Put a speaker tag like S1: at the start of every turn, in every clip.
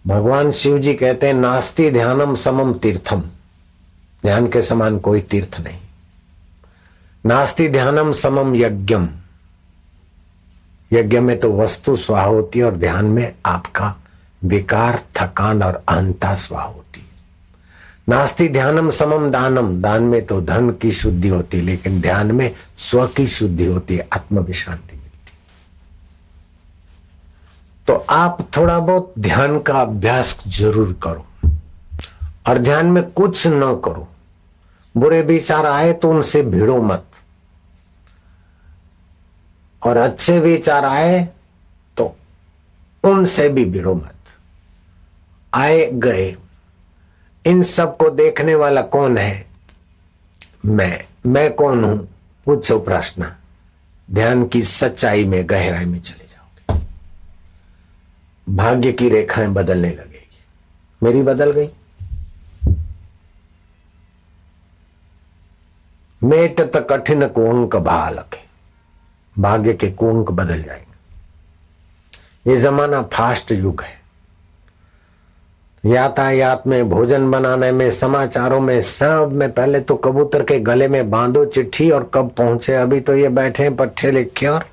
S1: भगवान शिव जी कहते हैं नास्ति ध्यानम समम तीर्थम, ध्यान के समान कोई तीर्थ नहीं। नास्ति ध्यानम समम यज्ञम, यज्ञ में तो वस्तु स्वाहा होती है और ध्यान में आपका विकार, थकान और अहंता स्वाहा होती है। नास्ति ध्यानम समम दानम, दान में तो धन की शुद्धि होती है, लेकिन ध्यान में स्व की शुद्धि होती है, आत्म विश्रांति मिलती। तो आप थोड़ा बहुत ध्यान का अभ्यास जरूर करो और ध्यान में कुछ न करो। बुरे विचार आए तो उनसे भिड़ो मत, और अच्छे विचार आए तो उनसे भी भिड़ो मत। आए गए, इन सब को देखने वाला कौन है? मैं कौन हूं? पूछो प्रश्न। ध्यान की सच्चाई में, गहराई में चले जाओगे, भाग्य की रेखाएं बदलने लगेगी। मेरी बदल गई। मेट तक कठिन कुंक भालक, भाग्य के कुंक बदल जाएंगे। ये जमाना फास्ट युग है। यातायात में, भोजन बनाने में, समाचारों में, सब में पहले तो कबूतर के गले में बांधो चिट्ठी और कब पहुंचे। अभी तो ये बैठे पट्टे लिखे और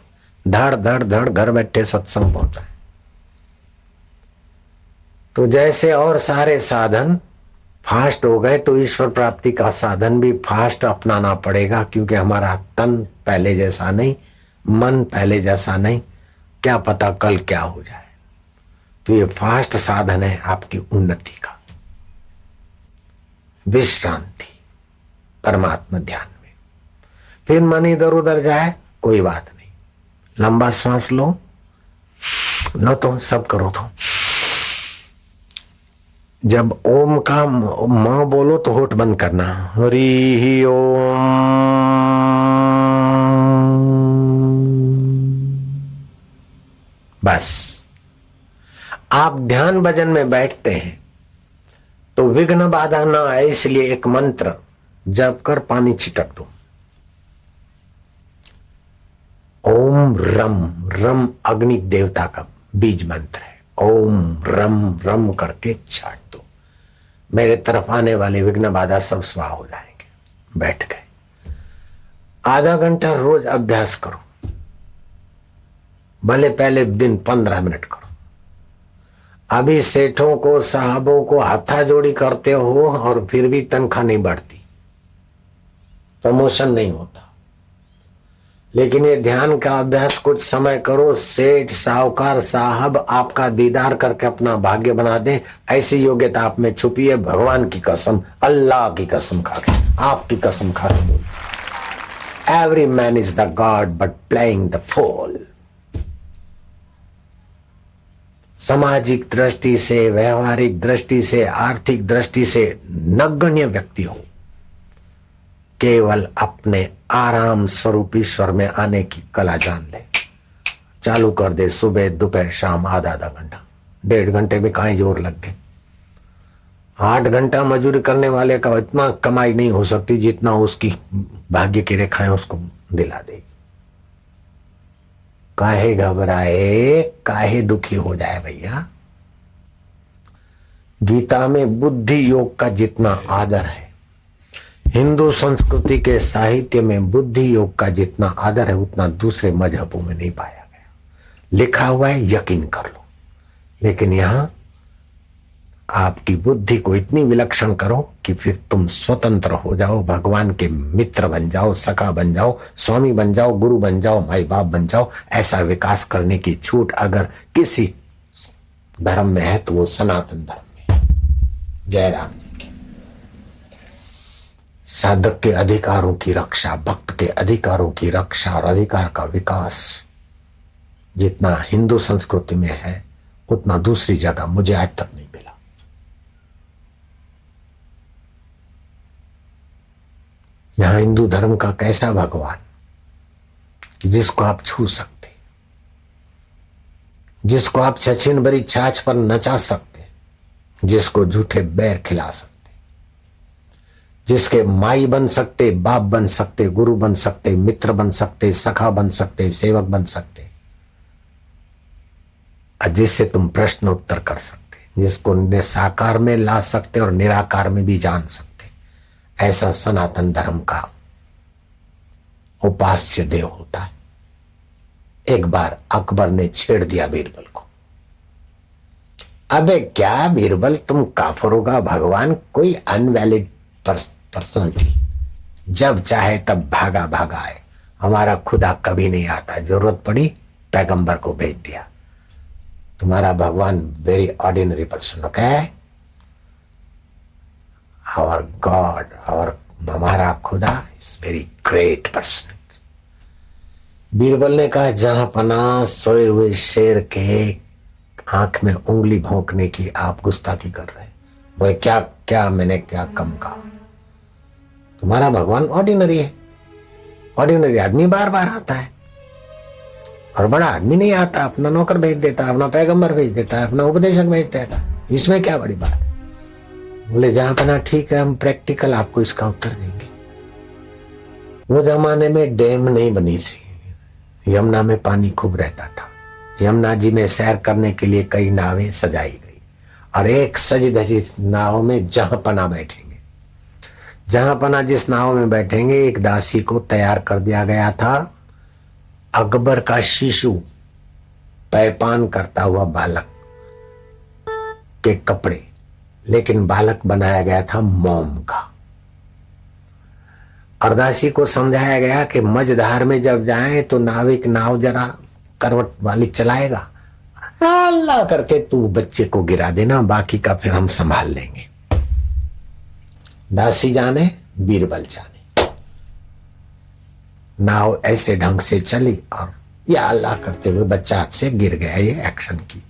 S1: धड़ धड़ धड़ घर बैठे सत्संग पहुंचा। तो जैसे और सारे साधन फास्ट हो गए, तो ईश्वर प्राप्ति का साधन भी फास्ट अपनाना पड़ेगा, क्योंकि हमारा तन पहले जैसा नहीं, मन पहले जैसा नहीं। क्या पता कल क्या हो जाए। तो ये फास्ट साधन है आपकी उन्नति का, विश्रांति परमात्मा ध्यान में। फिर मन इधर उधर जाए कोई बात नहीं, लंबा सांस लो, लो तो सब करो। तो जब ओम का मां बोलो तो होठ बंद करना, हरि ओम। बस आप ध्यान भजन में बैठते हैं तो विघ्न बाधा ना आए, इसलिए एक मंत्र जप कर पानी छिटक दो। ओम रम, रम अग्नि देवता का बीज मंत्र है। ओम रम रम करके छाट दो, मेरे तरफ आने वाले विघ्न बाधा सब स्वाहा हो जाएंगे। बैठ गए, आधा घंटा रोज अभ्यास करो, भले पहले दिन 15 मिनट करो। अभी सेठों को, साहबों को हाथा जोड़ी करते हो और फिर भी तनख्वाह नहीं बढ़ती, प्रमोशन नहीं होता। लेकिन ये ध्यान का अभ्यास कुछ समय करो, सेठ, साहूकार, साहब आपका दीदार करके अपना भाग्य बना दे, ऐसी योग्यता आप में छुपी है। भगवान की कसम, अल्लाह की कसम खा के, आपकी कसम खा के बोल, every man is the god but playing the fool. सामाजिक दृष्टि से, व्यवहारिक दृष्टि से, आर्थिक दृष्टि से नगण्य व्यक्ति हो, केवल अपने आराम स्वरूप ईश्वर में आने की कला जान ले। चालू कर दे, सुबह दोपहर शाम आधा आधा घंटा, 1.5 घंटे में कहीं जोर लग गए। 8 घंटा मजदूरी करने वाले का इतना कमाई नहीं हो सकती जितना उसकी भाग्य की रेखाएं उसको दिला देगी। काहे घबराए, काहे दुखी हो जाए भैया। गीता में बुद्धि योग का जितना आदर है, हिंदू संस्कृति के साहित्य में बुद्धि योग का जितना आदर है, उतना दूसरे मजहबों में नहीं पाया गया। लिखा हुआ है, यकीन कर लो। लेकिन यहां आपकी बुद्धि को इतनी विलक्षण करो कि फिर तुम स्वतंत्र हो जाओ, भगवान के मित्र बन जाओ, सखा बन जाओ, स्वामी बन जाओ, गुरु बन जाओ, माई बाप बन जाओ। ऐसा विकास करने की छूट अगर किसी धर्म में है तो वो सनातन धर्म में है। जय राम जी की। साधक के अधिकारों की रक्षा, भक्त के अधिकारों की रक्षा और अधिकार का विकास जितना हिंदू संस्कृति में है, उतना दूसरी जगह मुझे आज तक नहीं मिला। यहां हिंदू धर्म का कैसा भगवान कि जिसको आप छू सकते, जिसको आप छछिन भरी छाछ पर नचा सकते, जिसको झूठे बैर खिला सकते, जिसके माई बन सकते, बाप बन सकते, गुरु बन सकते, मित्र बन सकते, सखा बन सकते, सेवक बन सकते, और जिससे तुम प्रश्न उत्तर कर सकते। जिसको साकार में ला सकते और निराकार में भी जान सकते, ऐसा सनातन धर्म का उपास्य देव होता है। एक बार अकबर ने छेड़ दिया बीरबल को, अबे क्या बीरबल तुम काफरों का भगवान, कोई अनवैलिड पर्सनलिटी, जब चाहे तब भागा भागा आए, हमारा खुदा कभी नहीं आता, जरूरत पड़ी पैगंबर को भेज दिया, तुम्हारा भगवान very ordinary person, okay, our god और हमारा खुदा is very great person. Birbal ने कहा, जहां पना सोए हुए शेर के आंख में उंगली भोंकने की आप गुस्ताखी कर रहे हैं। बोले क्या क्या मैंने क्या कम कहा, तुम्हारा भगवान ऑर्डिनरी है, ऑर्डिनरी आदमी बार बार आता है और बड़ा आदमी नहीं आता, अपना नौकर भेज देता, अपना पैगंबर भेज देता है, अपना उपदेशक भेज देता है, इसमें क्या बड़ी बात है। बोले जहां पना ठीक है, हम प्रैक्टिकल आपको इसका उत्तर देंगे। वो जमाने में डैम नहीं बनी थी, यमुना में पानी खूब रहता था, यमुना जी में सैर करने के लिए कई नावें सजाई गई और एक सजी धजी नाव में जहां पना बैठेंगे, जहां पना जिस नाव में बैठेंगे, एक दासी को तैयार कर दिया गया था, अकबर का शिशु पैपान करता हुआ बालक के कपड़े, लेकिन बालक बनाया गया था मोम का। और दासी को समझाया गया कि मझधार में जब जाए तो नाविक नाव जरा करवट वाली चलाएगा, अल्लाह करके तू बच्चे को गिरा देना, बाकी का फिर हम संभाल लेंगे। दासी जाने बीरबल जाने, नाव ऐसे ढंग से चली और या अल्लाह करते हुए बच्चा हाथ से गिर गया। ये एक्शन की,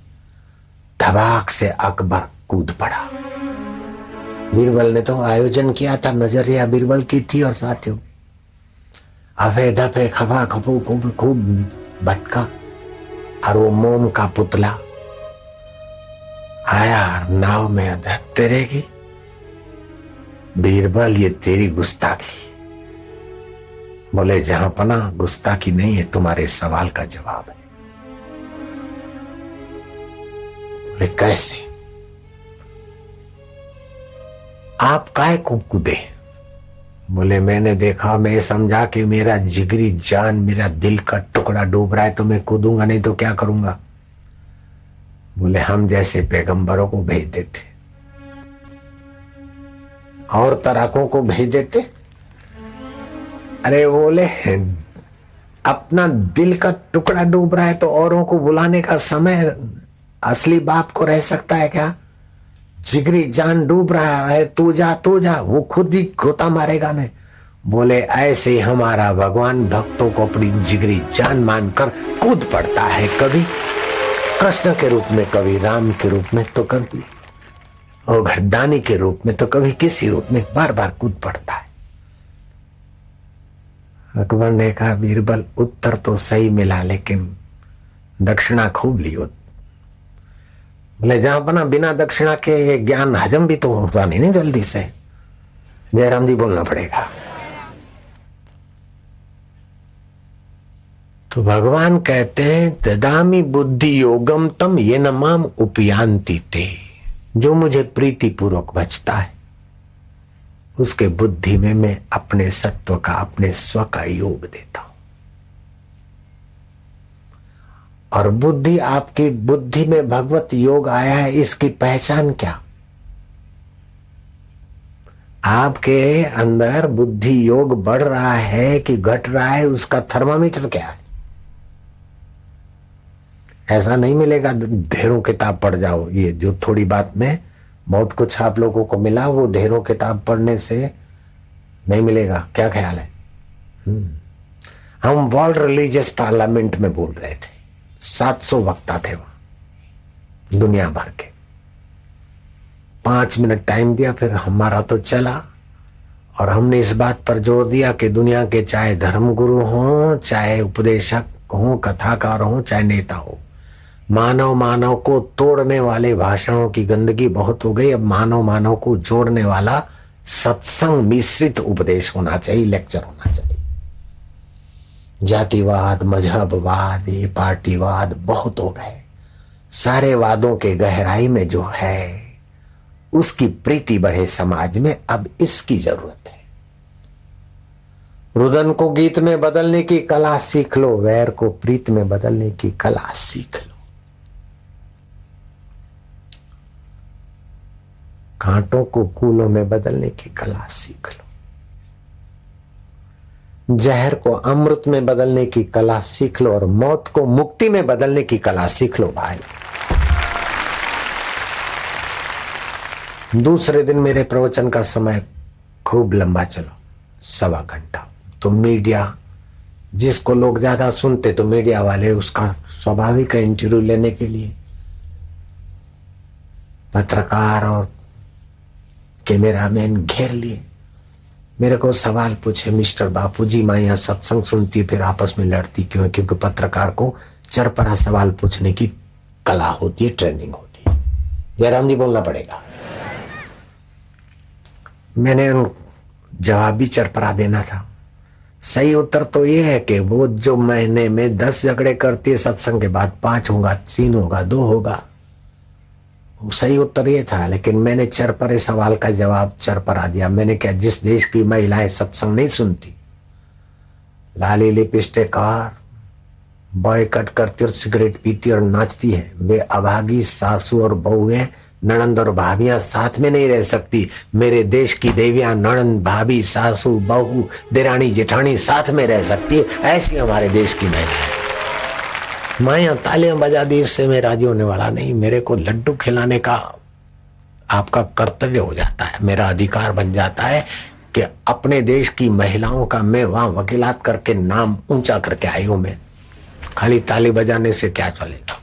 S1: धबाक से अकबर कूद पड़ा। बीरबल ने तो आयोजन किया था, नजरिया बीरबल की थी और साथियों की, अफे दफे खफा खफू खूब भटका और वो मोम का पुतला आया नाव में, तेरेगी बीरबल ये तेरी गुस्ताखी। बोले जहां पना गुस्ताखी नहीं है, तुम्हारे सवाल का जवाब है। बोले कैसे, आप काहे को कूदे। बोले मैंने देखा, मैं समझा कि मेरा जिगरी जान, मेरा दिल का टुकड़ा डूब रहा है तो मैं कूदूंगा, नहीं तो क्या करूंगा। बोले हम जैसे पैगंबरों को भेज देते और तराकों को भेज देते। अरे बोले अपना दिल का टुकड़ा डूब रहा है तो औरों को बुलाने का समय असली बाप को रह सकता है क्या। जिगरी जान डूब रहा है, तू जा, वो खुद ही गोता मारेगा ने। बोले ऐसे ही हमारा भगवान भक्तों को अपनी जिगरी जान मानकर कूद पड़ता है, कभी कृष्ण के रूप में, कभी राम के रूप में, तो कभी और घरदानी के रूप में, तो कभी किसी रूप में, बार बार कूद पड़ता है। अकबर ने कहा बीरबल उत्तर तो सही मिला, लेकिन दक्षिणा खूब लियो। बोले जहां बना बिना दक्षिणा के ये ज्ञान हजम भी तो होता नहीं जल्दी से, जयराम जी बोलना पड़ेगा। तो भगवान कहते हैं ददामी बुद्धि योगम तम ये नमाम उपयांति ते, जो मुझे प्रीति पूर्वक बचता है उसके बुद्धि में मैं अपने सत्व का, अपने स्व का योग देता हूं। और बुद्धि, आपकी बुद्धि में भगवत योग आया है, इसकी पहचान क्या। आपके अंदर बुद्धि योग बढ़ रहा है कि घट रहा है, उसका थर्मामीटर क्या है। ऐसा नहीं मिलेगा ढेरों किताब पढ़ जाओ, ये जो थोड़ी बात में बहुत कुछ आप लोगों को मिला, वो ढेरों किताब पढ़ने से नहीं मिलेगा। क्या ख्याल है। हम वर्ल्ड रिलीजियस पार्लियामेंट में बोल रहे थे, 700 वक्ता थे वहां दुनिया भर के। 5 मिनट टाइम दिया, फिर हमारा तो चला और हमने इस बात पर जोर दिया कि दुनिया के चाहे धर्मगुरु हो, चाहे उपदेशक हो, कथाकार हो, चाहे नेता हो, मानव को तोड़ने वाले भाषणों की गंदगी बहुत हो गई। अब मानव को जोड़ने वाला सत्संग मिश्रित उपदेश होना चाहिए, लेक्चर होना चाहिए। जातिवाद, मजहबवाद, ये पार्टीवाद बहुत हो गए। सारे वादों के गहराई में जो है उसकी प्रीति बढ़े समाज में, अब इसकी जरूरत है। रुदन को गीत में बदलने की कला सीख लो, वैर को प्रीत में बदलने की कला सीख लो। कांटों को फूलों में बदलने की कला सीख लो। जहर को अमृत में बदलने की कला सीख लो और मौत को मुक्ति में बदलने की कला सीख लो भाई। दूसरे दिन मेरे प्रवचन का समय खूब लंबा चला, 1.25 घंटा। तो मीडिया, जिसको लोग ज्यादा सुनते तो मीडिया वाले उसका स्वाभाविक है इंटरव्यू लेने के लिए, पत्रकार और कैमरामैन घेर लिए। मेरे को सवाल पूछे, मिस्टर बापूजी मैं यहाँ सत्संग सुनती फिर आपस में लड़ती क्यों? क्योंकि पत्रकार को चरपरा सवाल पूछने की कला होती है, ट्रेनिंग होती है। जयराम जी बोलना पड़ेगा। मैंने जवाब भी चरपरा देना था। सही उत्तर तो ये है कि वो जो महीने में 10 झगड़े करती है सत्संग के बाद 5 होगा, 3 होगा, 2 होगा, वो सही उत्तर ये था। लेकिन मैंने चरपरे सवाल का जवाब चरपरा दिया। मैंने क्या, जिस देश की महिलाएं सत्संग नहीं सुनती, लाली लिपस्टिक और बॉय कट करती और सिगरेट पीती और नाचती है, वे अभागी सासू और बहुएं, ननंद और भाभियां साथ में नहीं रह सकती। मेरे देश की देवियां ननंद, भाभी, सासू, बहू, देरानी, जेठानी साथ में रह सकती है। ऐसी हमारे देश की महिलाएं। मैं यहाँ तालियां बजा दी, इससे मैं राजी होने वाला नहीं। मेरे को लड्डू खिलाने का आपका कर्तव्य हो जाता है, मेरा अधिकार बन जाता है कि अपने देश की महिलाओं का मैं वहां वकीलात करके नाम ऊंचा करके आई हूं। मैं खाली ताली बजाने से क्या चलेगा?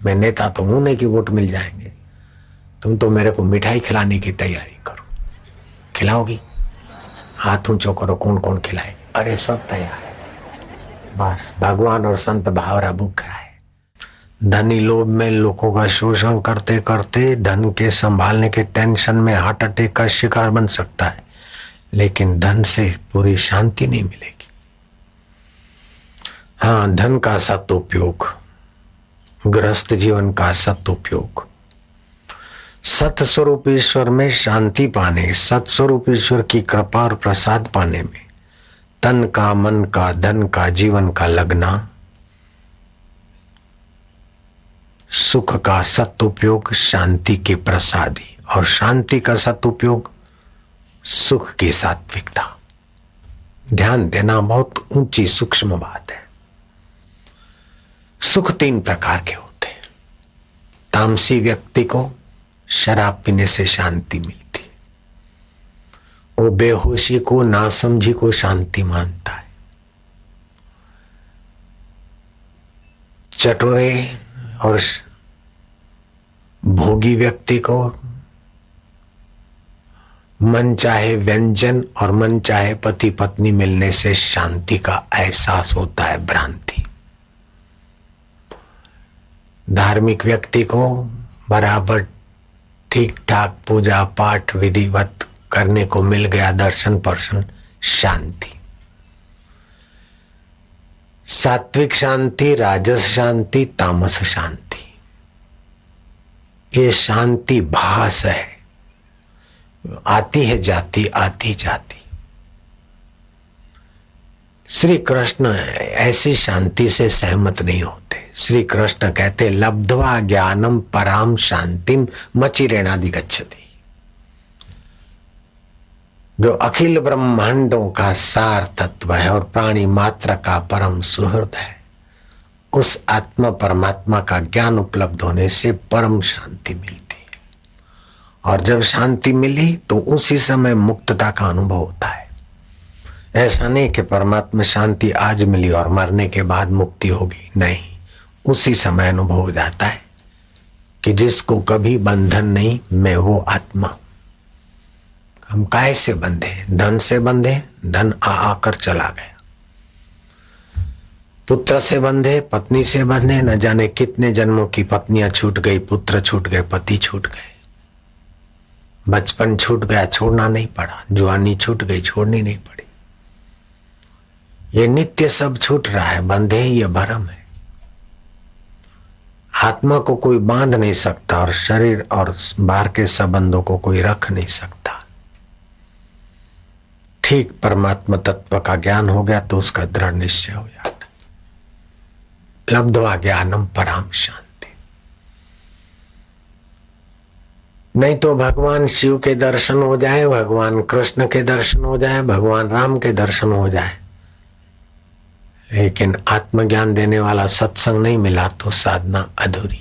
S1: मैं नेता तो हूं नहीं कि वोट मिल जाएंगे। तुम तो मेरे को मिठाई खिलाने की तैयारी करो। खिलाओगी? हाथ ऊंचो करो, कौन कौन खिलाएगा? अरे सब तैयार है, बस भगवान और संत भावरा भूखा है। धनी लोभ में लोगों का शोषण करते करते धन के संभालने के टेंशन में हार्ट अटैक का शिकार बन सकता है, लेकिन धन से पूरी शांति नहीं मिलेगी। हाँ, धन का सदुपयोग, गृहस्थ जीवन का सदुपयोग, सतस्वरूप ईश्वर में शांति पाने, सतस्वरूप ईश्वर की कृपा और प्रसाद पाने में तन का, मन का, धन का, जीवन का लगना, सुख का सदुपयोग शांति के प्रसादी, और शांति का सदुपयोग सुख की सात्विकता। ध्यान देना बहुत ऊंची सूक्ष्म बात है। सुख 3 प्रकार के होते हैं। तामसी व्यक्ति को शराब पीने से शांति मिलती, वो बेहोशी को, नासमझी को शांति मानता है। चटोरे और भोगी व्यक्ति को मन चाहे व्यंजन और मन चाहे पति पत्नी मिलने से शांति का एहसास होता है, भ्रांति। धार्मिक व्यक्ति को बराबर ठीक ठाक पूजा पाठ विधिवत करने को मिल गया, दर्शन पर्शन, शांति। सात्विक शांति, राजस शांति, तामस शांति। ये शांति भास है, आती है जाती, आती जाती। श्री कृष्ण ऐसी शांति से सहमत नहीं होते। श्री कृष्ण कहते लब्ध्वा ज्ञानम पराम शांतिम मचिरेणादि गच्छति। जो अखिल ब्रह्मांडों का सार तत्व है और प्राणी मात्र का परम सुहृद है, उस आत्मा परमात्मा का ज्ञान उपलब्ध होने से परम शांति मिलती है। और जब शांति मिली तो उसी समय मुक्तता का अनुभव होता है। ऐसा नहीं कि परमात्मा शांति आज मिली और मरने के बाद मुक्ति होगी, नहीं, उसी समय अनुभव हो जाता है कि जिसको कभी बंधन नहीं, मैं वो आत्मा। हम काय से बंधे? धन से बंधे, धन आ आकर चला गया। पुत्र से बंधे, पत्नी से बंधे, न जाने कितने जन्मों की पत्नियां छूट गई, पुत्र छूट गए, पति छूट गए, बचपन छूट गया, छोड़ना नहीं पड़ा, जवानी छूट गई, छोड़नी नहीं पड़ी। ये नित्य सब छूट रहा है, बंधे ये भरम है। आत्मा को कोई बांध नहीं सकता और शरीर और बाहर के संबंधों को कोई रख नहीं सकता। ठीक परमात्मा तत्व का ज्ञान हो गया तो उसका दृढ़ निश्चय हो जाता। लब्ध्वा ज्ञानम पराम शांति। नहीं तो भगवान शिव के दर्शन हो जाए, भगवान कृष्ण के दर्शन हो जाए, भगवान राम के दर्शन हो जाए, लेकिन आत्मज्ञान देने वाला सत्संग नहीं मिला तो साधना अधूरी।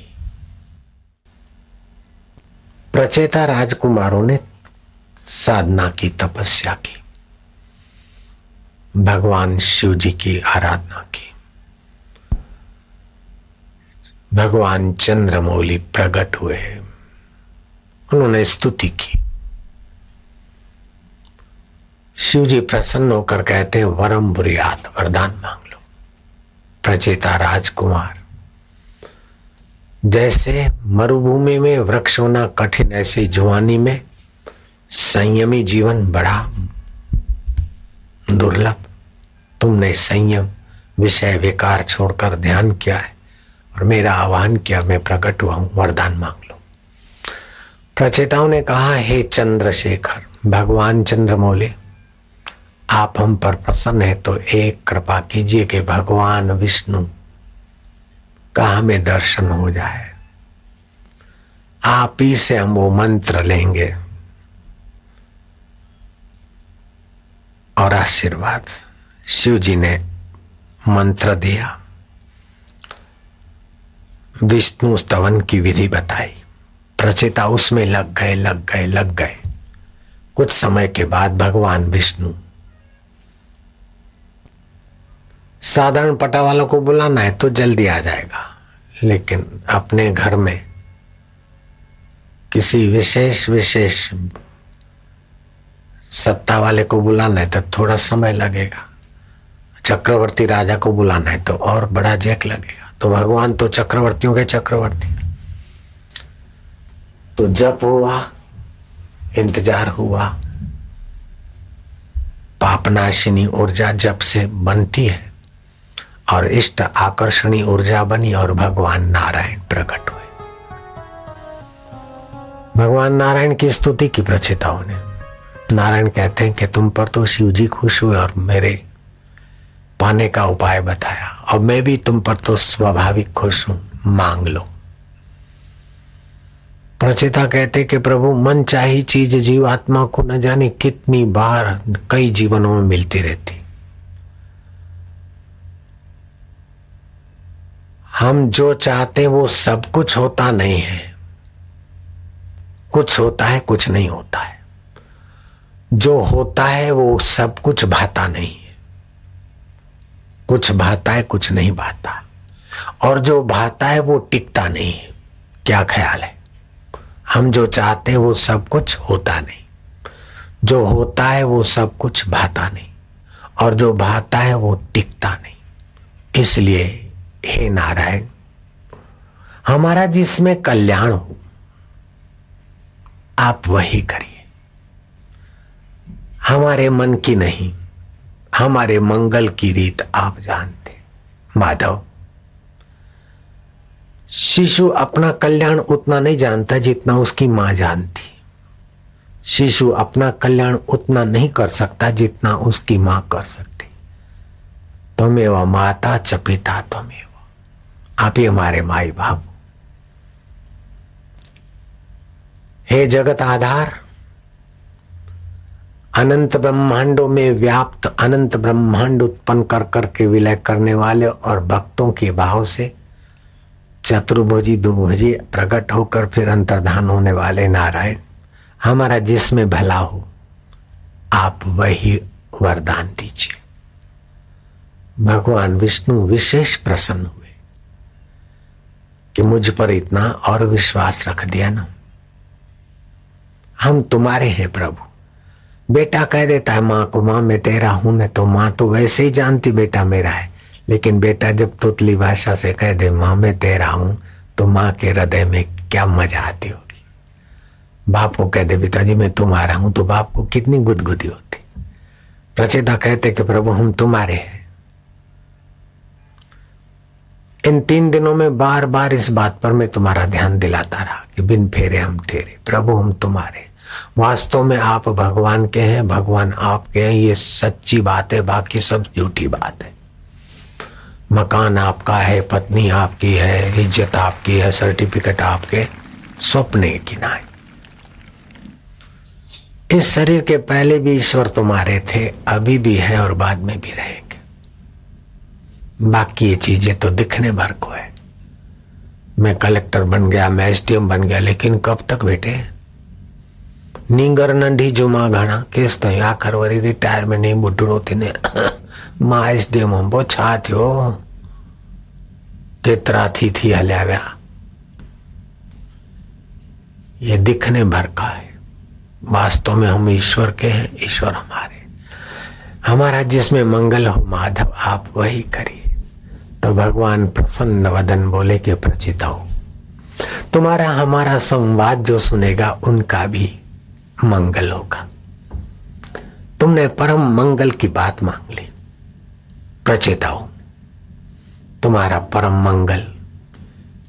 S1: प्रचेता राजकुमारों ने साधना की, तपस्या की, भगवान शिव जी की आराधना की। भगवान चंद्रमौली प्रकट हुए, उन्होंने स्तुति की। शिव जी प्रसन्न होकर कहते हैं वरम बुरियात, वरदान मांग लो। प्रचेता राजकुमार, जैसे मरुभूमि में वृक्ष होना कठिन, ऐसे जवानी में संयमी जीवन बड़ा दुर्लभ। तुमने संयम, विषय विकार छोड़कर ध्यान किया है और मेरा आह्वान किया, मैं प्रकट हुआ हूं, वरदान मांग लो। प्रचेताओं ने कहा हे चंद्रशेखर, भगवान चंद्रमौली, आप हम पर प्रसन्न है तो एक कृपा कीजिए कि भगवान विष्णु का हमें दर्शन हो जाए। आप ही से हम वो मंत्र लेंगे और आशीर्वाद। शिव जी ने मंत्र दिया, विष्णु स्तवन की विधि बताई। प्रचेता उसमें लग गए। कुछ समय के बाद भगवान विष्णु, साधारण पटा वालों को बुलाना है तो जल्दी आ जाएगा, लेकिन अपने घर में किसी विशेष सत्ता वाले को बुलाना है तो थोड़ा समय लगेगा। चक्रवर्ती राजा को बुलाना है तो और बड़ा जैक लगेगा। तो भगवान तो चक्रवर्तियों के चक्रवर्ती। तो जप हुआ, इंतजार हुआ। पापनाशिनी ऊर्जा जप से बनती है और इष्ट आकर्षणी ऊर्जा बनी और भगवान नारायण प्रकट हुए। भगवान नारायण की स्तुति की प्रचेताओं ने। नारायण कहते हैं कि तुम पर तो शिव जी खुश हुए और मेरे पाने का उपाय बताया, और मैं भी तुम पर तो स्वाभाविक खुश हूं, मांग लो। प्रचेता कहते कि प्रभु मन चाही चीज जीवात्मा को न जाने कितनी बार कई जीवनों में मिलती रहती। हम जो चाहते हैं वो सब कुछ होता नहीं है, कुछ होता है कुछ नहीं होता है। जो होता है वो सब कुछ भाता नहीं है, कुछ भाता है कुछ नहीं भाता, और जो भाता है वो टिकता नहीं है। क्या ख्याल है? हम जो चाहते हैं वो सब कुछ होता नहीं, जो होता है वो सब कुछ भाता नहीं, और जो भाता है वो टिकता नहीं। इसलिए हे नारायण, हमारा जिसमें कल्याण हो आप वही करिए, हमारे मन की नहीं, हमारे मंगल की रीत आप जानते। माधव, शिशु अपना कल्याण उतना नहीं जानता जितना उसकी मां जानती। शिशु अपना कल्याण उतना नहीं कर सकता जितना उसकी मां कर सकती। त्वमेव माता च पिता त्वमेव, आप ही हमारे माई बाप। हे जगत आधार, अनंत ब्रह्मांडों में व्याप्त अनंत ब्रह्मांड उत्पन्न कर करके विलय करने वाले और भक्तों के भाव से चतुर्भुजी दुभुजी प्रकट होकर फिर अंतर्धान होने वाले नारायण, हमारा जिसमें भला हो आप वही वरदान दीजिए। भगवान विष्णु विशेष प्रसन्न हुए कि मुझ पर इतना और विश्वास रख दिया ना, हम तुम्हारे हैं प्रभु। बेटा कह देता है माँ को, माँ मैं तेरा हूं न, तो माँ तो वैसे ही जानती बेटा मेरा है, लेकिन बेटा जब तोतली भाषा से कह दे माँ मैं तेरा हूं, तो माँ के हृदय में क्या मजा आती होगी। बाप को कह दे पिताजी मैं तुम्हारा हूं, तो बाप को कितनी गुदगुदी होती। प्रचेता कहते कि प्रभु हम तुम्हारे हैं, इन 3 दिनों में बार बार इस बात पर मैं तुम्हारा ध्यान दिलाता रहा कि बिन फेरे हम ठहरे, प्रभु हम तुम्हारे। वास्तव में आप भगवान के हैं, भगवान आपके हैं, ये सच्ची बात है, बाकी सब झूठी बात है। मकान आपका है, पत्नी आपकी है, इज्जत आपकी है, सर्टिफिकेट आपके, स्वप्न की ना। इस शरीर के पहले भी ईश्वर तुम्हारे थे, अभी भी है और बाद में भी रहेंगे। बाकी ये चीजें तो दिखने भर को है। मैं कलेक्टर बन गया, मैं एसडीएम बन गया, लेकिन कब तक बेटे? नींगर नंढी जुमा घना केस तो आखिर वरी रिटायरमेंट नहीं बुढ़ो थी मां एसडीएम हम छा थियो केतरा थी हल्या व्या। ये दिखने भर का है, वास्तव में हम ईश्वर के हैं, ईश्वर हमारे। हमारा जिसमें मंगल हो माधव आप वही करिए। तो भगवान प्रसन्न वदन बोले कि प्रचित हो, तुम्हारा हमारा संवाद जो सुनेगा उनका भी मंगल होगा। तुमने परम मंगल की बात मांग ली, प्रचित हो। तुम्हारा परम मंगल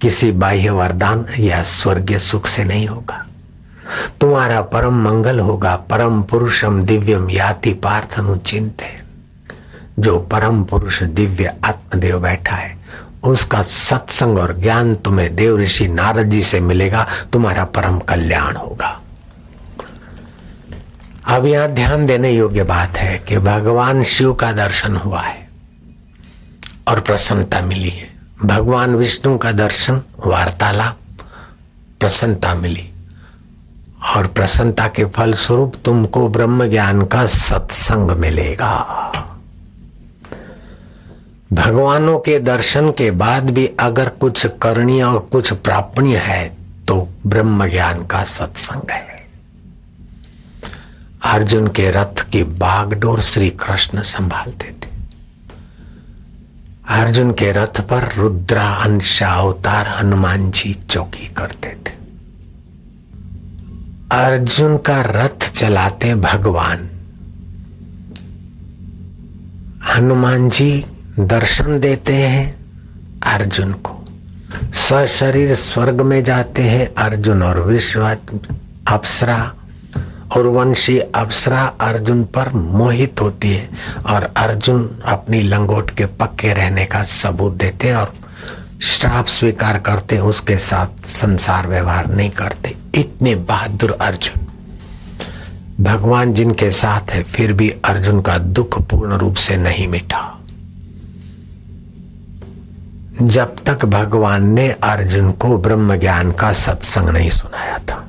S1: किसी बाह्य वरदान या स्वर्गीय सुख से नहीं होगा। तुम्हारा परम मंगल होगा परम पुरुषम दिव्यम याति पार्थनु चिंते। जो परम पुरुष दिव्य आत्मदेव बैठा है उसका सत्संग और ज्ञान तुम्हें देव ऋषि नारद जी से मिलेगा, तुम्हारा परम कल्याण होगा। अब यहां ध्यान देने योग्य बात है कि भगवान शिव का दर्शन हुआ है और प्रसन्नता मिली है। भगवान विष्णु का दर्शन, वार्तालाप, प्रसन्नता मिली और प्रसन्नता के फल स्वरूप तुमको ब्रह्म ज्ञान का सत्संग मिलेगा। भगवानों के दर्शन के बाद भी अगर कुछ करणीय और कुछ प्रापणीय है तो ब्रह्म ज्ञान का सत्संग है। अर्जुन के रथ की बागडोर श्री कृष्ण संभालते थे। अर्जुन के रथ पर रुद्रा अंशा अवतार हनुमान जी चौकी करते थे। अर्जुन का रथ चलाते भगवान हनुमान जी दर्शन देते हैं अर्जुन को। सशरीर स्वर्ग में जाते हैं अर्जुन और विश्व अप्सरा और वंशी अप्सरा अर्जुन पर मोहित होती है और अर्जुन अपनी लंगोट के पक्के रहने का सबूत देते और श्राप स्वीकार करते, उसके साथ संसार व्यवहार नहीं करते। इतने बहादुर अर्जुन, भगवान जिनके साथ है फिर भी अर्जुन का दुख पूर्ण रूप से नहीं मिटा जब तक भगवान ने अर्जुन को ब्रह्म ज्ञान का सत्संग नहीं सुनाया था।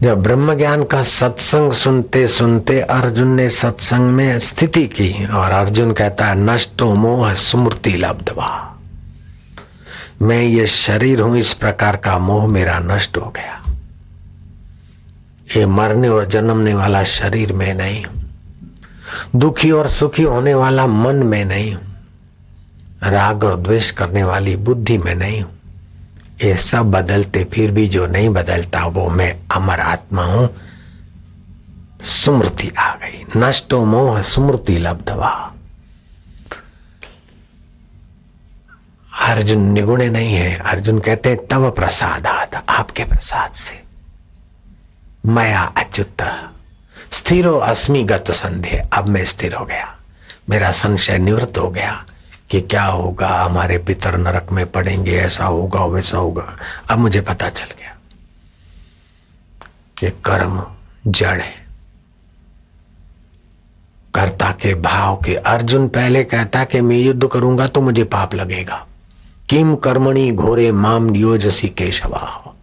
S1: जब ब्रह्म ज्ञान का सत्संग सुनते सुनते अर्जुन ने सत्संग में स्थिति की और अर्जुन कहता है नष्टो मोह स्मृति लब्धवा, मैं ये शरीर हूं, इस प्रकार का मोह मेरा नष्ट हो गया। ये मरने और जन्मने वाला शरीर में नहीं हूं, दुखी और सुखी होने वाला मन में नहीं हूं, राग और द्वेष करने वाली बुद्धि में नहीं हूं। ये सब बदलते फिर भी जो नहीं बदलता वो मैं अमर आत्मा हूं। स्मृति आ गई, नष्टो मोह स्मृति लब्धवा। अर्जुन निगुणे नहीं है। अर्जुन कहते तव प्रसादात, आपके प्रसाद से मया अच्युत स्थिरो अस्मि गत संदेह। अब मैं स्थिर हो गया, मेरा संशय निवृत्त हो गया कि क्या होगा, हमारे पितर नरक में पड़ेंगे, ऐसा होगा वैसा होगा। अब मुझे पता चल गया कि कर्म जड़ है, कर्ता के भाव के। अर्जुन पहले कहता कि मैं युद्ध करूंगा तो मुझे पाप लगेगा। किम कर्मणि घोरे माम नियोजसी केशवा,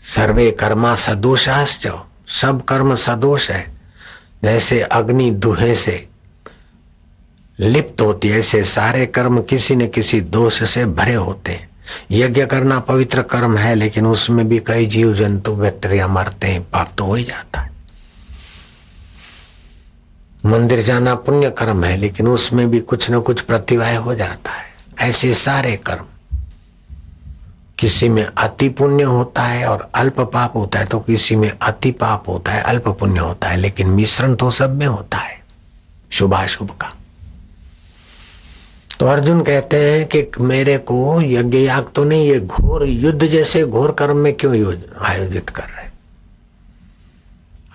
S1: सर्वे कर्मा सदोषाश्च, सब कर्म सदोष है। जैसे अग्नि धुएं से लिप्त होती है, ऐसे सारे कर्म किसी न किसी दोष से भरे होते हैं। यज्ञ करना पवित्र कर्म है, लेकिन उसमें भी कई जीव जंतु बैक्टीरिया मरते हैं, पाप तो हो ही जाता है। मंदिर जाना पुण्य कर्म है, लेकिन उसमें भी कुछ न कुछ प्रतिवाय हो जाता है। ऐसे सारे कर्म, किसी में अति पुण्य होता है और अल्प पाप होता है, तो किसी में अति पाप होता है, अल्प पुण्य होता है, लेकिन मिश्रण तो सब में होता है शुभाशुभ का। तो अर्जुन कहते हैं कि मेरे को यज्ञ याग तो नहीं, ये घोर युद्ध जैसे घोर कर्म में क्यों आयोजित कर रहे।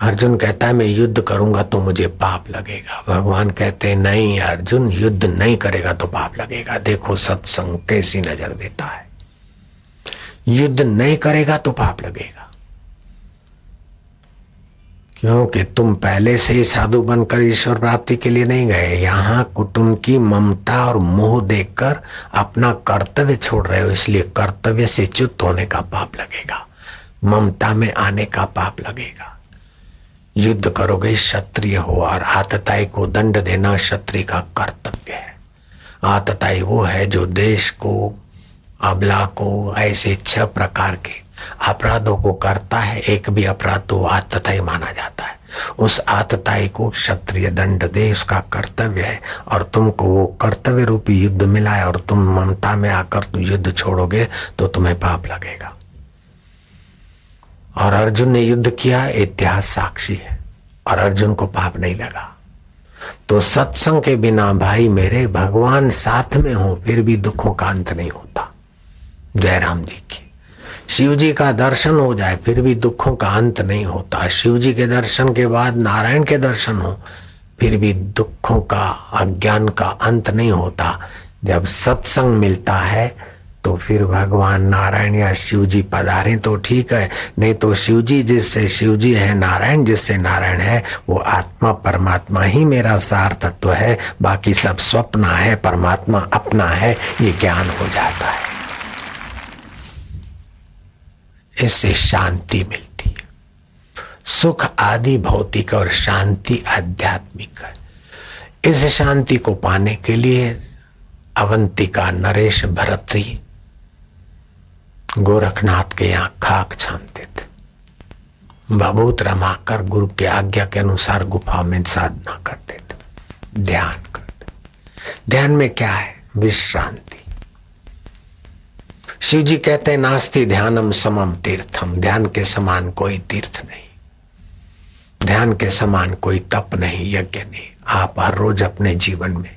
S1: अर्जुन कहता है मैं युद्ध करूंगा तो मुझे पाप लगेगा। भगवान कहते हैं नहीं अर्जुन, युद्ध नहीं करेगा तो पाप लगेगा। देखो सत्संग कैसी नजर देता है, युद्ध नहीं करेगा तो पाप लगेगा, क्योंकि तुम पहले से ही साधु बनकर ईश्वर प्राप्ति के लिए नहीं गए। यहाँ कुटुंब की ममता और मोह देखकर अपना कर्तव्य छोड़ रहे हो, इसलिए कर्तव्य से च्युत होने का पाप लगेगा, ममता में आने का पाप लगेगा। युद्ध करोगे क्षत्रिय हो, और आतताई को दंड देना क्षत्रिय का कर्तव्य है। आतताई वो है जो देश को, अबला को, ऐसे 6 प्रकार के अपराधों को करता है। एक भी अपराध तो आतताई माना जाता है। उस आतताई को क्षत्रिय दंड दे, उसका कर्तव्य है। और तुमको वो कर्तव्य रूपी युद्ध मिला है और तुम ममता में आकर युद्ध छोड़ोगे तो तुम्हें पाप लगेगा। और अर्जुन ने युद्ध किया, इतिहास साक्षी है, और अर्जुन को पाप नहीं लगा। तो सत्संग के बिना भाई मेरे, भगवान साथ में हो फिर भी दुखों का अंत नहीं होता। जयराम जी की शिव जी का दर्शन हो जाए फिर भी दुखों का अंत नहीं होता। शिव जी के दर्शन के बाद नारायण के दर्शन हो फिर भी दुखों का, अज्ञान का अंत नहीं होता। जब सत्संग मिलता है तो फिर भगवान नारायण या शिव जी पधारे तो ठीक है, नहीं तो शिव जी जिससे शिव जी है, नारायण जिससे नारायण है, वो आत्मा परमात्मा ही मेरा सार तत्व है, बाकी सब स्वप्न है, परमात्मा अपना है, ये ज्ञान हो जाता है। इससे शांति मिलती है। सुख आदि भौतिक और शांति आध्यात्मिक है। इस शांति को पाने के लिए अवंतिका नरेश भरतरी गोरखनाथ के यहाँ खाक छानते थे, भभूत रमाकर गुरु की आज्ञा के अनुसार गुफा में साधना करते थे, ध्यान करते। ध्यान में क्या है? विश्रांति। शिव जी कहते हैं नास्ति ध्यानम समम तीर्थम, ध्यान के समान कोई तीर्थ नहीं, ध्यान के समान कोई तप नहीं, यज्ञ नहीं। आप हर रोज अपने जीवन में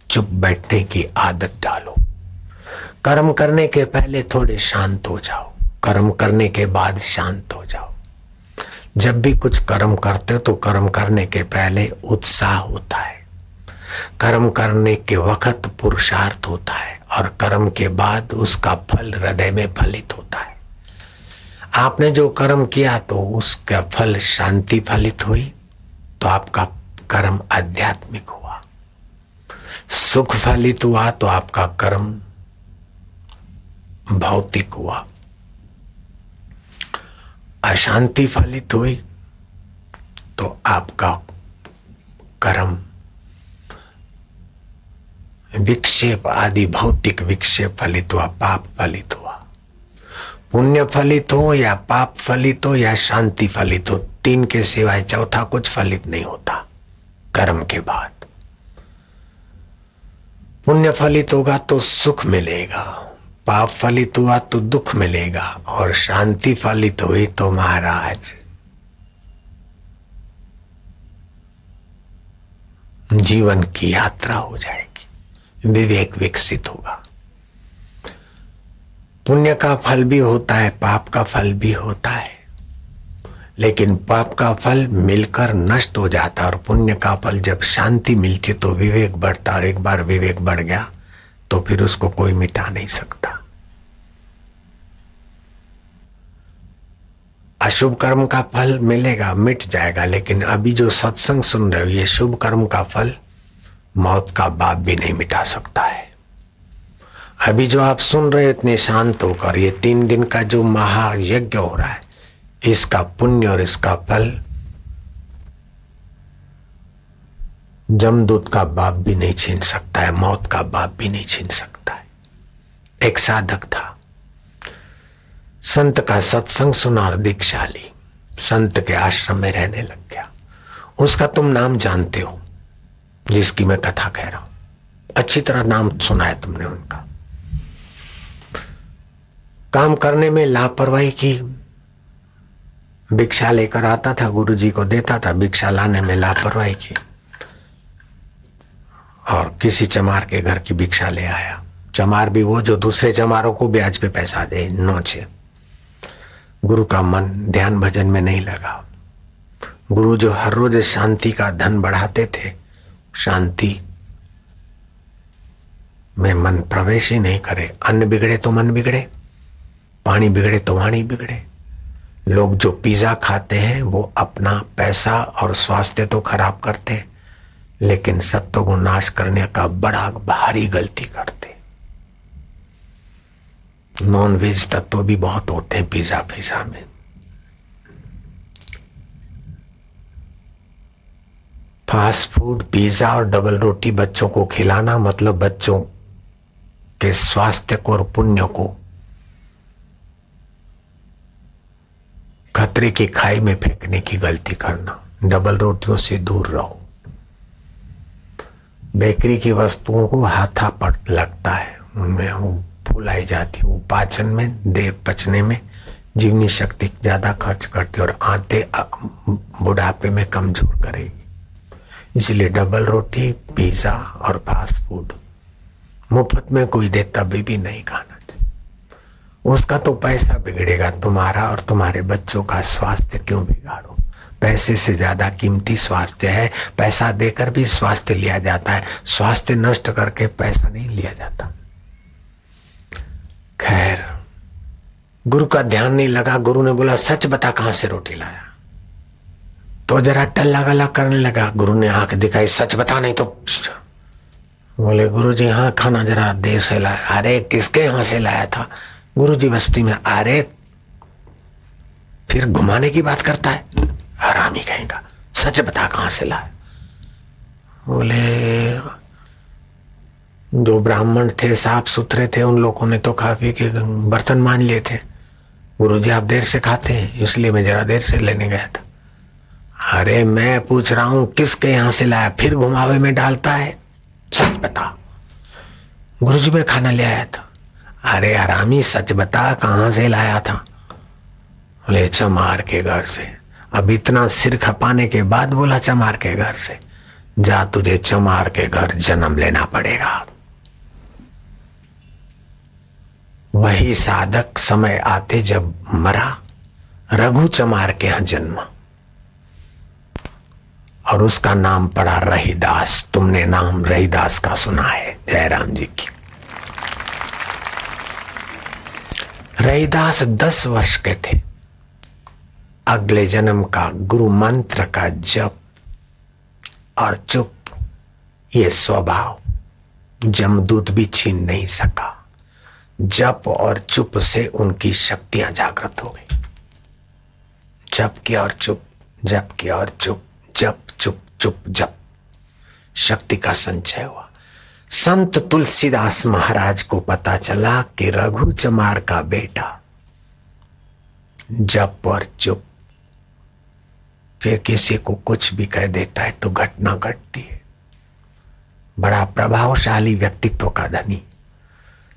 S1: चुप बैठने की आदत डालो। कर्म करने के पहले थोड़े शांत हो जाओ, कर्म करने के बाद शांत हो जाओ। जब भी कुछ कर्म करते हो तो कर्म करने के पहले उत्साह होता है, कर्म करने के वक्त पुरुषार्थ होता है, और कर्म के बाद उसका फल हृदय में फलित होता है। आपने जो कर्म किया तो उसका फल शांति फलित हुई तो आपका कर्म आध्यात्मिक हुआ, सुख फलित हुआ तो आपका कर्म भौतिक हुआ, अशांति फलित हुई तो आपका कर्म विक्षेप आदि भौतिक विक्षेप फलित हुआ, पाप फलित हुआ। पुण्य फलित हो या पाप फलित हो या शांति फलित हो, 3 के सिवाय चौथा कुछ फलित नहीं होता कर्म के बाद। पुण्य फलित होगा तो सुख मिलेगा, पाप फलित हुआ तो दुख मिलेगा, और शांति फलित हुई तो महाराज जीवन की यात्रा हो जाएगी, विवेक विकसित होगा। पुण्य का फल भी होता है, पाप का फल भी होता है, लेकिन पाप का फल मिलकर नष्ट हो जाता है और पुण्य का फल जब शांति मिलती तो विवेक बढ़ता, और एक बार विवेक बढ़ गया तो फिर उसको कोई मिटा नहीं सकता। अशुभ कर्म का फल मिलेगा, मिट जाएगा, लेकिन अभी जो सत्संग सुन रहे हो ये शुभ कर्म का फल मौत का बाप भी नहीं मिटा सकता है। अभी जो आप सुन रहे हो इतने शांत होकर, ये 3 दिन का जो महायज्ञ हो रहा है, इसका पुण्य और इसका फल जमदूत का बाप भी नहीं छीन सकता है, मौत का बाप भी नहीं छीन सकता है। एक साधक था, संत का सत्संग सुना और दीक्षा ली, संत के आश्रम में रहने लग गया। उसका तुम नाम जानते हो, जिसकी मैं कथा कह रहा हूं, अच्छी तरह नाम सुना है तुमने उनका। काम करने में लापरवाही की, भिक्षा लेकर आता था, गुरुजी को देता था, भिक्षा लाने में लापरवाही की, और किसी चमार के घर की भिक्षा ले आया। चमार भी वो जो दूसरे चमारों को ब्याज पे पैसा दे, नोचे। गुरु का मन ध्यान भजन में नहीं लगा। गुरु जो हर रोज शांति का धन बढ़ाते थे, शांति में मन प्रवेश ही नहीं करे। अन्न बिगड़े तो मन बिगड़े, पानी बिगड़े तो वाणी बिगड़े। लोग जो पिज्जा खाते हैं वो अपना पैसा और स्वास्थ्य तो खराब करते, लेकिन सत्व को नाश करने का बड़ा भारी गलती करते। नॉन वेज तत्व भी बहुत होते हैं पिज्जा में। फास्ट फूड, पिज्जा और डबल रोटी बच्चों को खिलाना मतलब बच्चों के स्वास्थ्य को और पुण्य को खतरे की खाई में फेंकने की गलती करना। डबल रोटियों से दूर रहो। बेकरी की वस्तुओं को हाथापट लगता है, उनमें वो फुलाई जाती है, वो पाचन में देर पचने में जीवनी शक्ति ज्यादा खर्च करती और आते बुढ़ापे में कमजोर करेगी। इसलिए डबल रोटी, पिज्जा और फास्ट फूड मुफ्त में कोई दे तभी भी नहीं खाना चाहिए। उसका तो पैसा बिगड़ेगा तुम्हारा, और तुम्हारे बच्चों का स्वास्थ्य क्यों बिगाड़ो। पैसे से ज्यादा कीमती स्वास्थ्य है। पैसा देकर भी स्वास्थ्य लिया जाता है, स्वास्थ्य नष्ट करके पैसा नहीं लिया जाता। खैर, गुरु का ध्यान नहीं लगा। गुरु ने बोला सच बता कहां से रोटी लाया। तो जरा टल्ला गला करने लगा। गुरु ने आंख दिखाई, सच बता नहीं तो। बोले गुरु जी हाँ, खाना जरा देर से लाया। अरे किसके यहां से लाया था? गुरु जी बस्ती में। अरे फिर घुमाने की बात करता है, हरामी कहेगा। सच बता कहां से लाया। बोले दो ब्राह्मण थे, साफ सुथरे थे, उन लोगों ने तो खा पी के बर्तन मान लिए थे। गुरु जी आप देर से खाते हैं, इसलिए मैं जरा देर से लेने गया था। अरे मैं पूछ रहा हूं किसके यहां से लाया, फिर घुमावे में डालता है। सच बता। गुरु जी मैं खाना ले आया था। अरे हरामी सच बता कहां से लाया था। बोले चमार के घर से। अब इतना सिर खपाने के बाद बोला चमार के घर से। जा तुझे चमार के घर जन्म लेना पड़ेगा। वही साधक समय आते जब मरा, रघु चमार के यहां जन्मा और उसका नाम पड़ा रहीदास। तुमने नाम रहीदास का सुना है, जयराम जी की। रहीदास 10 वर्ष के थे। अगले जन्म का गुरु मंत्र का जप और चुप, ये स्वभाव जमदूत भी छीन नहीं सका। जप और चुप से उनकी शक्तियां जागृत हो गई। जप किया और चुप, जप किया और चुप, जप चुप चुप जप, शक्ति का संचय हुआ। संत तुलसीदास महाराज को पता चला कि रघु चमार का बेटा जप और चुप, फिर किसी को कुछ भी कह देता है तो घटना घटती है। बड़ा प्रभावशाली व्यक्तित्व का धनी।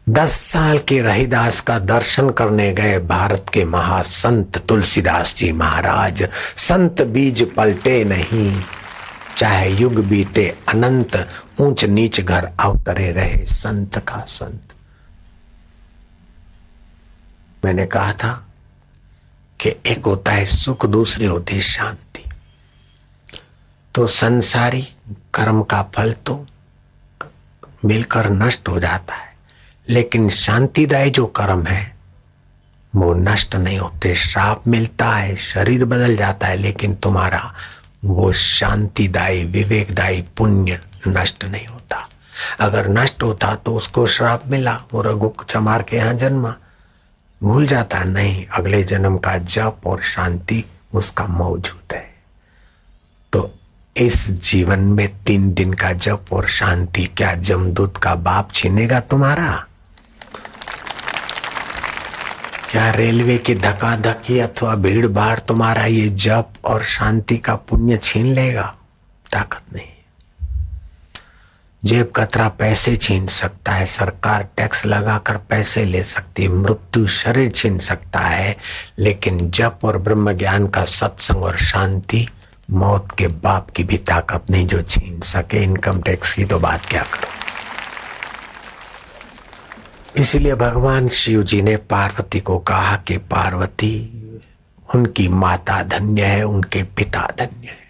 S1: 10 साल के रहीदास का दर्शन करने गए भारत के महासंत तुलसीदास जी महाराज। संत बीज पलटे नहीं, चाहे युग बीते अनंत, ऊंच नीच घर अवतरे रहे संत का संत। मैंने कहा था कि एक होता है सुख, दूसरी होती है शांति। तो संसारी कर्म का फल तो मिलकर नष्ट हो जाता है, लेकिन शांतिदायी जो कर्म है वो नष्ट नहीं होते। श्राप मिलता है, शरीर बदल जाता है, लेकिन तुम्हारा वो शांतिदायी विवेकदायी पुण्य नष्ट नहीं होता। अगर नष्ट होता तो उसको श्राप मिला, वो रघु चमार के यहाँ जन्मा, भूल जाता नहीं। अगले जन्म का जप और शांति उसका मौजूद है। तो इस जीवन में 3 दिन का जप और शांति क्या जमदूत का बाप छीनेगा तुम्हारा? क्या रेलवे की धक्का-धक्की अथवा भीड़ भाड़ तुम्हारा ये जप और शांति का पुण्य छीन लेगा? ताकत नहीं। जेब कतरा पैसे छीन सकता है, सरकार टैक्स लगाकर पैसे ले सकती है, मृत्यु शरीर छीन सकता है, लेकिन जप और ब्रह्म ज्ञान का सत्संग और शांति मौत के बाप की भी ताकत नहीं जो छीन सके। इनकम टैक्स की तो बात क्या करो। इसलिए भगवान शिव जी ने पार्वती को कहा कि पार्वती, उनकी माता धन्य है, उनके पिता धन्य है,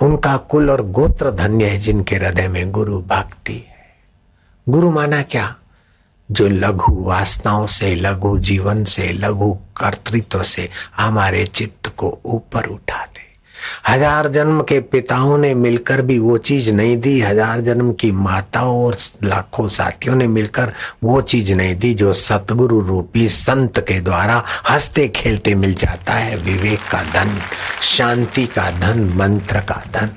S1: उनका कुल और गोत्र धन्य है जिनके हृदय में गुरु भक्ति है। गुरु माना क्या? जो लघु वासनाओं से, लघु जीवन से, लघु कर्तृत्व से हमारे चित्त को ऊपर उठा दे। 1000 जन्म के पिताओं ने मिलकर भी वो चीज नहीं दी, 1000 जन्म की माताओं और लाखों साथियों ने मिलकर वो चीज नहीं दी जो सतगुरु रूपी संत के द्वारा हंसते खेलते मिल जाता है। विवेक का धन, शांति का धन, मंत्र का धन।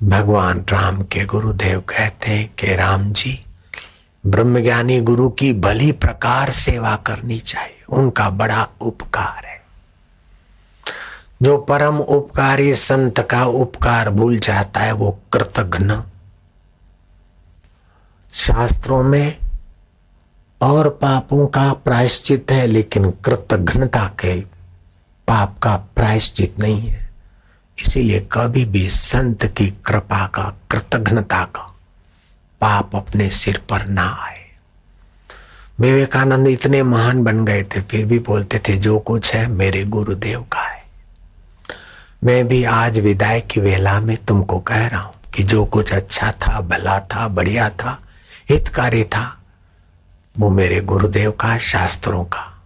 S1: भगवान राम के गुरुदेव कहते हैं कि राम जी, ब्रह्मज्ञानी गुरु की भली प्रकार सेवा करनी चाहिए, उनका बड़ा उपकार है। जो परम उपकारी संत का उपकार भूल जाता है वो कृतघ्न। शास्त्रों में और पापों का प्रायश्चित है, लेकिन कृतघ्नता के पाप का प्रायश्चित नहीं है। इसीलिए कभी भी संत की कृपा का, कृतघ्नता का पाप अपने सिर पर ना आए। विवेकानंद इतने महान बन गए थे, फिर भी बोलते थे जो कुछ है मेरे गुरुदेव का है। मैं भी आज विदाई की वेला में तुमको कह रहा हूं कि जो कुछ अच्छा था, भला था, बढ़िया था, हितकारी था, वो मेरे गुरुदेव का, शास्त्रों का,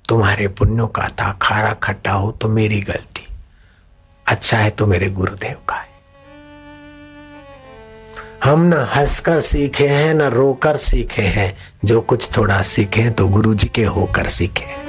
S1: तुम्हारे पुण्यों का था। खारा खट्टा हो तो मेरी गलती, अच्छा है तो मेरे गुरुदेव का है। हम न हंसकर सीखे हैं, न रोकर सीखे हैं। जो कुछ थोड़ा सीखे हैं तो गुरु जी के होकर सीखे हैं।